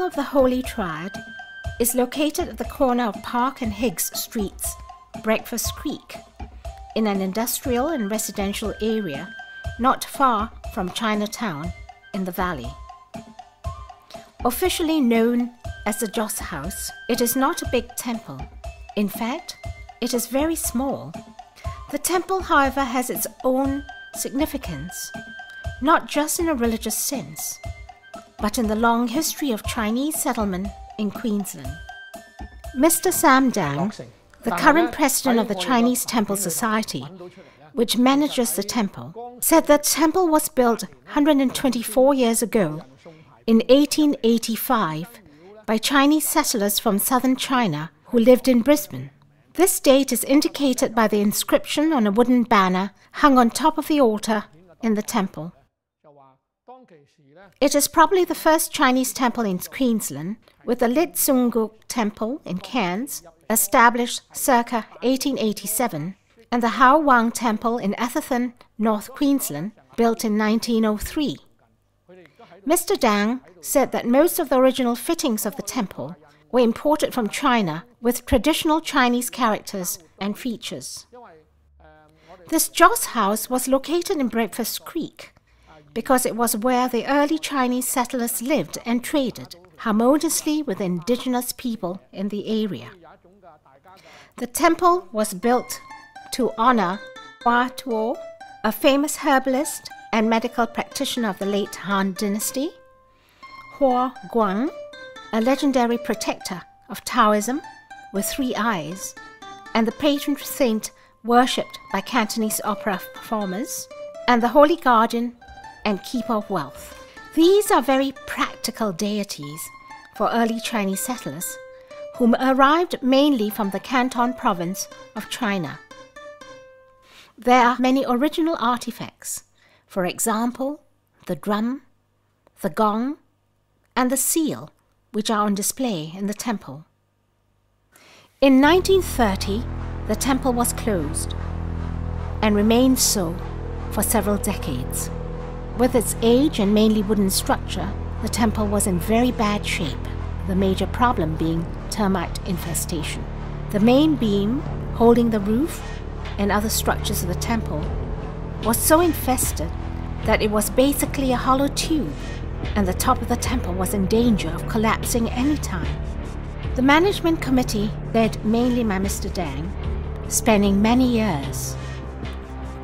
of the Holy Triad is located at the corner of Park and Higgs Streets, Breakfast Creek, in an industrial and residential area not far from Chinatown in the valley. Officially known as the Joss House, it is not a big temple. In fact, it is very small. The temple, however, has its own significance, not just in a religious sense, but in the long history of Chinese settlement in Queensland. Mr. Sam Dang, the current president of the Chinese Temple Society, which manages the temple, said that the temple was built 124 years ago, in 1885, by Chinese settlers from southern China who lived in Brisbane. This date is indicated by the inscription on a wooden banner hung on top of the altar in the temple. It is probably the first Chinese temple in Queensland, with the Lit Sung Guk Temple in Cairns, established circa 1887, and the Hao Wang Temple in Atherton, North Queensland, built in 1903. Mr. Dang said that most of the original fittings of the temple were imported from China with traditional Chinese characters and features. This Joss House was located in Breakfast Creek because it was where the early Chinese settlers lived and traded harmoniously with indigenous people in the area. The temple was built to honor Hua Tuo, a famous herbalist and medical practitioner of the late Han Dynasty, Hua Guang, a legendary protector of Taoism with 3 eyes, and the patron saint worshipped by Cantonese opera performers, and the holy guardian and keeper of wealth. These are very practical deities for early Chinese settlers, whom arrived mainly from the Canton province of China. There are many original artifacts, for example, the drum, the gong, and the seal, which are on display in the temple. In 1930, the temple was closed and remained so for several decades. With its age and mainly wooden structure, the temple was in very bad shape, the major problem being termite infestation. The main beam holding the roof and other structures of the temple was so infested that it was basically a hollow tube, and the top of the temple was in danger of collapsing any time. The management committee, led mainly by Mr. Dang, spending many years,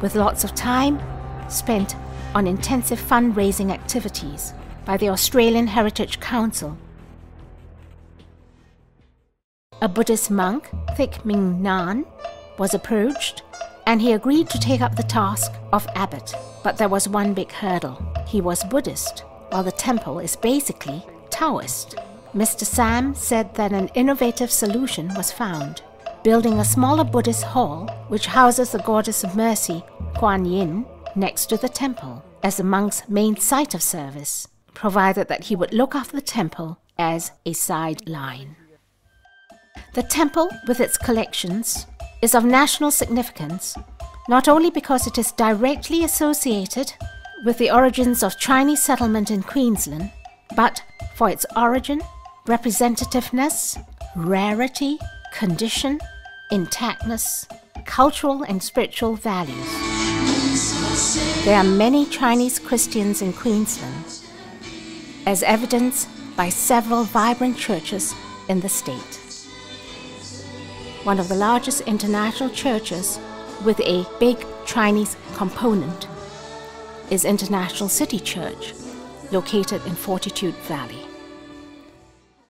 with lots of time spent on intensive fundraising activities by the Australian Heritage Council. A Buddhist monk, Thich Minh Nan, was approached, and he agreed to take up the task of abbot. But there was one big hurdle. He was Buddhist, while the temple is basically Taoist. Mr. Sam said that an innovative solution was found, building a smaller Buddhist hall which houses the Goddess of Mercy, Kuan Yin, next to the temple, as the monk's main site of service, provided that he would look after the temple as a sideline. The temple, with its collections, is of national significance, not only because it is directly associated with the origins of Chinese settlement in Queensland, but for its origin, representativeness, rarity, condition, intactness, cultural and spiritual values. There are many Chinese Christians in Queensland, as evidenced by several vibrant churches in the state. One of the largest international churches with a big Chinese component is International City Church, located in Fortitude Valley.